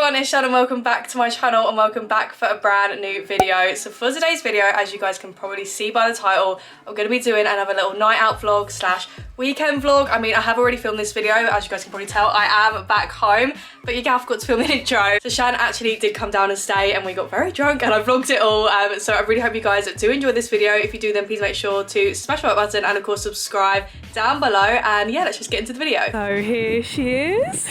everyone, it's Shan and welcome back to my channel and welcome back for a brand new video. So for today's video, as you guys can probably see by the title, I'm going to be doing another little night out vlog slash weekend vlog. I mean, I have already filmed this video, as you guys can probably tell, I am back home, but your gaff got to film an intro. So Shan actually did come down and stay and we got very drunk and I vlogged it all. So I really hope you guys do enjoy this video. If you do, then please make sure to smash the like button and of course subscribe down below. And yeah, let's just get into the video. So here she is.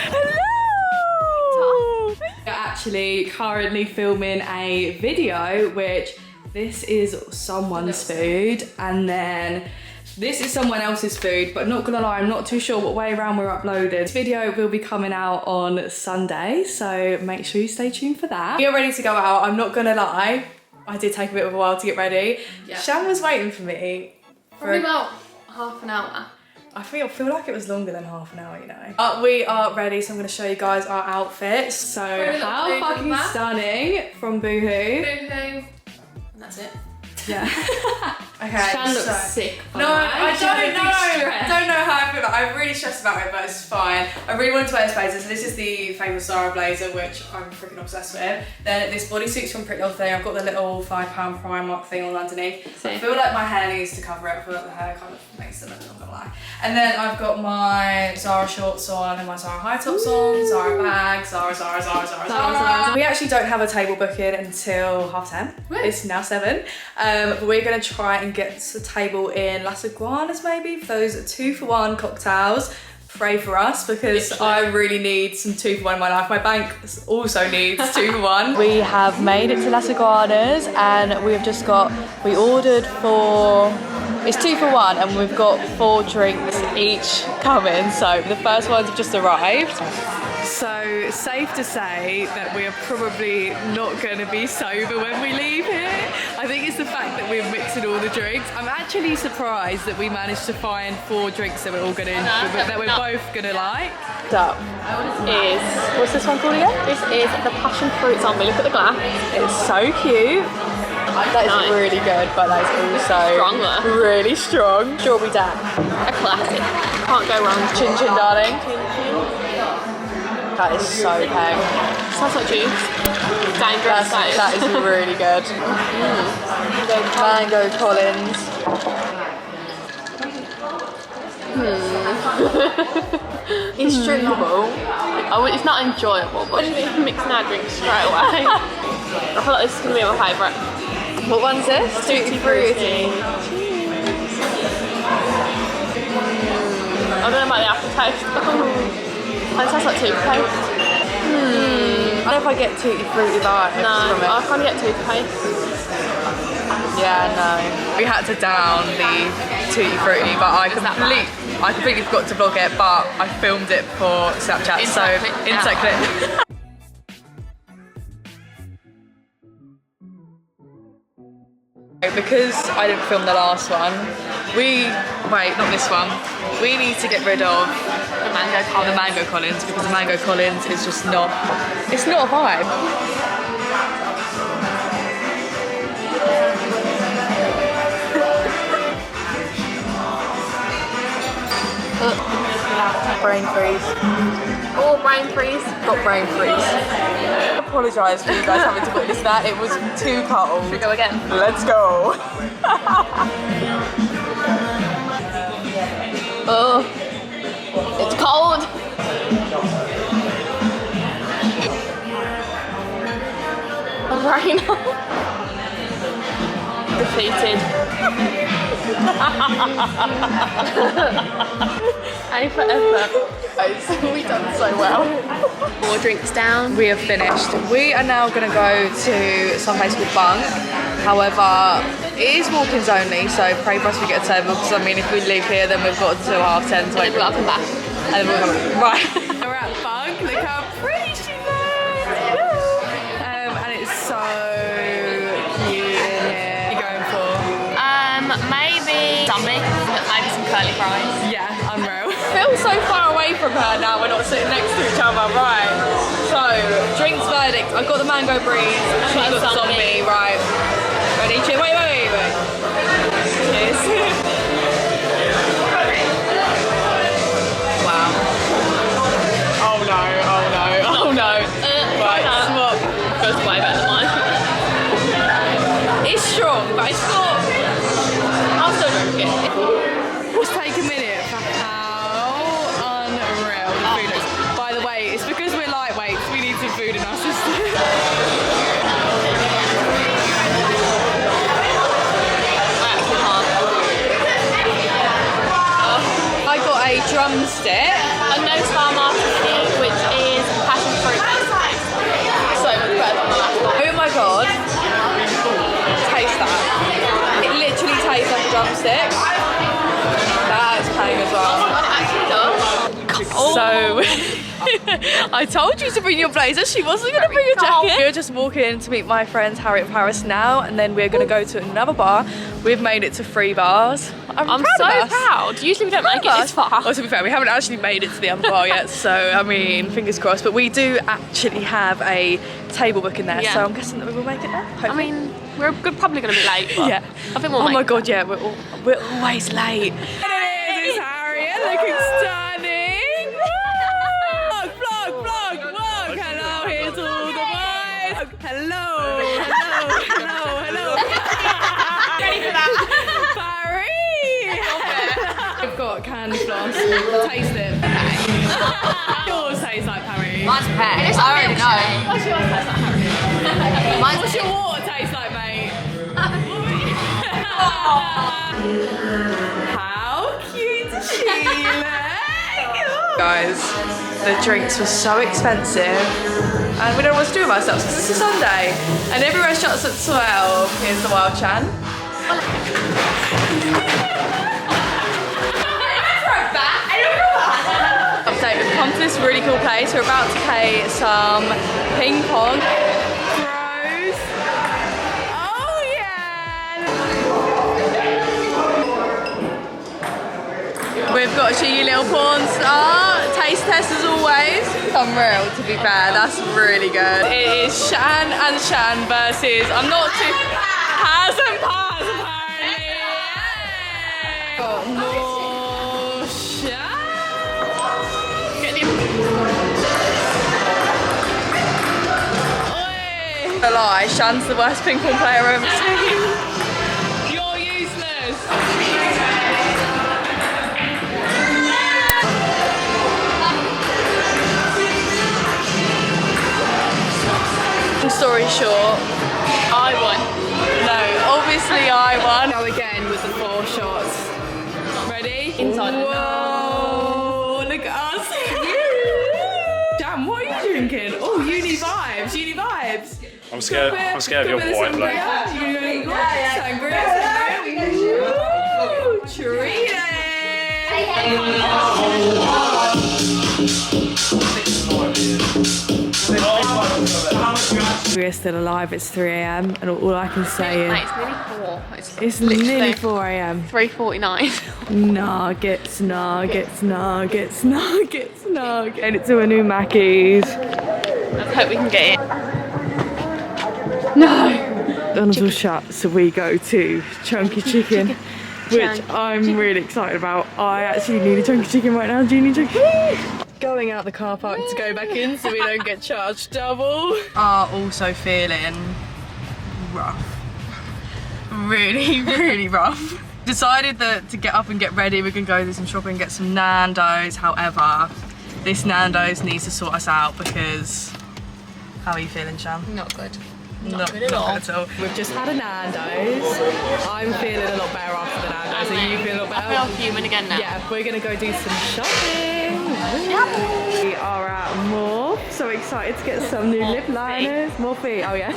Hello! We're actually currently filming a video, which this is someone's food and then this is someone else's food, but not gonna lie, I'm not too sure what way around we're uploading. This video will be coming out on Sunday, so make sure you stay tuned for that. We are ready to go out. I'm not gonna lie, I did take a bit of a while to get ready. Yeah. Shan was waiting for me. Probably about half an hour. I feel like it was longer than half an hour, you know. We are ready, so I'm going to show you guys our outfits. So how fucking stunning from Boohoo. Boohoo. And that's it. Yeah. Okay. Shan looks sick. No, I don't know. I don't know how I feel. Like, I'm really stressed about it, but it's fine. I really wanted to wear this blazer. So this is the famous Zara blazer, which I'm freaking obsessed with. Then this bodysuit's from Pretty Little Thing. I've got the little £5 Primark thing on underneath. I feel like my hair needs to cover it. I feel like the hair kind of makes it look, I'm not gonna lie. And then I've got my Zara shorts on and my Zara high tops on, Zara bag, Zara. We actually don't have a table booking until 10:30. It's now 7. But we're gonna try and get a table in Las Iguanas maybe for those 2-for-1 cocktails. Pray for us because I really need some 2-for-1 in my life. My bank also needs 2-for-1. We have made it to Las Iguanas and we have just got, we ordered for, it's 2-for-1 and we've got 4 drinks each coming. So the first ones have just arrived. So safe to say that we are probably not going to be sober when we leave here. I think it's the fact that we're mixing all the drinks. I'm actually surprised that we managed to find 4 drinks that we're all going to enjoy, that we're both going to like. Up is, what's this one called again? This is the passion fruit zombie. Look at the glass. It's so cute. That is really good, but that is also really strong. Strawberry Dap. A classic. Can't go wrong. Chin Chin Darling. That is so peng. Sounds like juice. Dangerous. That is really good. Mango Collins. It's drinkable. Oh, it's not enjoyable, but we're mixing our drinks straight away. I feel like this is going to be my favourite. What one's this? Tutti Frutti. I don't know about the aftertaste. It sounds like toothpaste. I don't know if I get Tutti Frutti vibes from it. No, I can't get toothpaste. Yeah, no. We had to down the Tutti Frutti, but I completely forgot to vlog it, but I filmed it for Snapchat, insert clip. Because I didn't film the last one, not this one, we need to get rid of the Mango Collins because the Mango Collins is just not, it's not a vibe. Brain freeze. Oh, brain freeze. Got brain freeze. I apologise for you guys having to witness that. It was too cold. Should we go again? Let's go. Oh, it's cold. Brain. Defeated. A for effort. We've done so well. 4 drinks down. We have finished. We are now going to go to some place called Bunk. However, it is walk-ins only, so pray for us we get a table because I mean if we leave here then we've got until 10:30 to wait. We'll come back. And then we'll come back. Right. We're at Bunk. Look how pretty she looks. And it's so cute in here. What are you going for? Maybe zombie, but maybe some curly fries. Yeah, unreal. I feel so far away from her now, we're not sitting next to each other, right? So, drinks verdict. I've got the mango breeze, she's got the zombie, right? Ready? Wait. Cheers. Wow. it's because we're lightweights, we need some food in our system. I got a drumstick. A no star martini, which is passion fruit based. So much better than the last one. Oh my god. Taste that. It literally tastes like a drumstick. That's paying as well. So, I told you to bring your blazer. She wasn't going to bring your jacket. We're just walking to meet my friends Harriet and Paris now, and then we're going to go to another bar. We've made it to 3 bars. I'm so proud. Usually we don't make it this far. Well, to be fair, we haven't actually made it to the other bar yet, so I mean, fingers crossed. But we do actually have a table book in there, so I'm guessing that we will make it there. Hopefully. I mean, we're probably going to be late, but yeah. I think we'll oh make my it. god, yeah, we're always late. And it is, it's Harriet, looking stunning. Vlog. Hello, here's all the boys. Hello. Ready for that? Parry. We've got candy floss. Taste it. Yours tastes like Parry. Mine's pear. I already know. What's yours taste like, Harry? What's your water taste like, mate? How cute does she look? Guys, the drinks were so expensive and we don't know what to do with ourselves because it's a Sunday and every restaurant's at 12. Here's the Wild Chan. Update, we've come to this really cool place. We're about to play some ping pong. Throws. Oh yeah! We've got Cheeky Little Porn Star. Taste test as always. Unreal, to be fair. That's really good. It is Shan and Shan versus I'm not too Has and Paz apparently. Got more Shan. A lie, Shan's the worst ping pong player I've ever seen. You're useless. Story short, I won. No, obviously I won. Go again with the 4 shots. Ready? Inside. Whoa, look at us. Damn, what are you drinking? Oh, uni vibes. I'm scared of your white blood. We're still alive, it's 3 AM and all I can say Mate, is it's nearly 4. it's nearly 4 AM. 3:49. Nuggets. And it's to a new Mackey's. Let's hope we can get it. No! McDonald's will shut, so we go to Chunky Chicken, which I'm really excited about. I actually need a Chunky Chicken right now. Do you need Chunky? Going out the car park to go back in so we don't get charged double. Are also feeling rough. Really rough. Decided that to get up and get ready, we can go do some shopping and get some Nando's. However, this Nando's needs to sort us out because... How are you feeling, Shan? Not good. Not good at all. We've just had a Nando's. I'm feeling a lot better after the Nando's. Are you feeling a lot better? I feel human again now. Yeah, we're gonna go do some shopping. We are at Morphe. So excited to get some new lip liners. Morphe, oh yeah.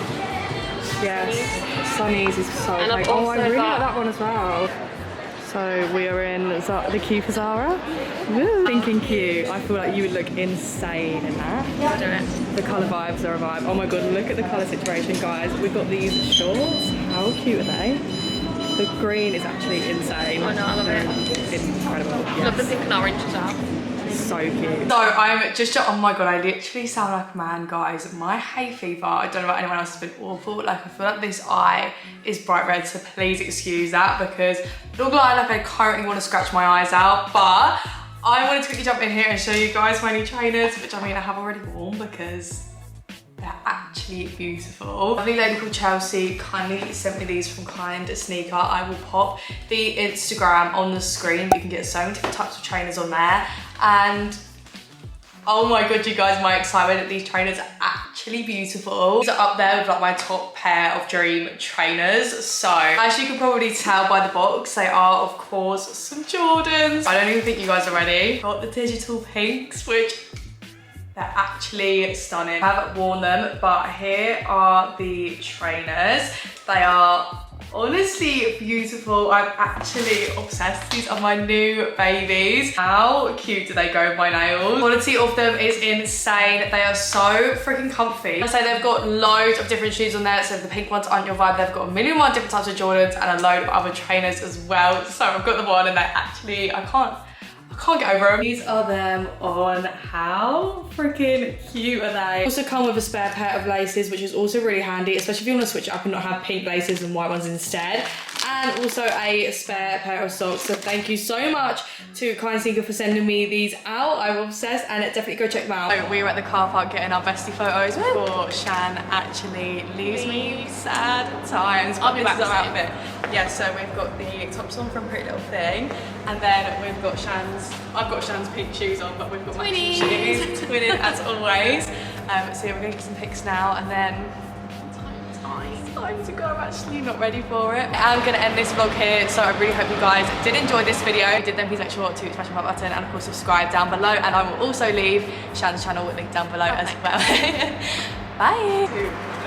Yes, Sunny's is so great. Oh, I really like that one as well. So we are in the queue for Zara. Woo. Thinking cute. I feel like you would look insane in that. Let's do it. The colour vibes are a vibe. Oh my god, look at the colour situation, guys. We've got these shorts. How cute are they? The green is actually insane. I know, I love it. It's incredible. Yes. Love the pink and orange as well. So cute. So I'm just, oh my god, I literally sound like a man, guys. My hay fever, I don't know about anyone else, has been awful. Like, I feel like this eye is bright red, so please excuse that because it looks like I currently want to scratch my eyes out, but I wanted to quickly jump in here and show you guys my new trainers, which I mean I have already worn because they're actually beautiful. A lovely lady called Chelsea kindly sent me these from Kind Sneaker. I will pop the Instagram on the screen. You can get so many different types of trainers on there. And Oh my god, you guys, my excitement at these trainers are actually beautiful. These are up there with like my top pair of dream trainers. So as you can probably tell by the box, they are of course some Jordans. I don't even think you guys are ready. Got the digital pinks, which they're actually stunning. I haven't worn them, but here are the trainers. They are honestly beautiful. I'm actually obsessed. These are my new babies. How cute do they go with my nails? Quality of them is insane. They are so freaking comfy. I say they've got loads of different shoes on there, so if the pink ones aren't your vibe, they've got a million and one different types of Jordans and a load of other trainers as well. So I've got them on and they actually, I can't get over them. These are them on. How freaking cute are they? Also come with a spare pair of laces, which is also really handy, especially if you want to switch it up and not have pink laces and white ones instead. And also a spare pair of socks. So thank you so much to Kind Sneaker for sending me these out. I'm obsessed, and definitely go check them out. So we were at the car park getting our bestie photos before Shan actually leaves me. Sad times. I'll be back to our outfit. Yeah, so we've got the tops on from Pretty Little Thing, and then we've got I've got Shan's pink shoes on, but we've got matching shoes, twinning as always. So yeah, we're gonna get some pics now, and then time to go. I'm actually not ready for it. I'm gonna end this vlog here, so I really hope you guys did enjoy this video. If you did, then please make sure to smash the like button and of course subscribe down below, and I will also leave Shan's channel link down below as well. Bye.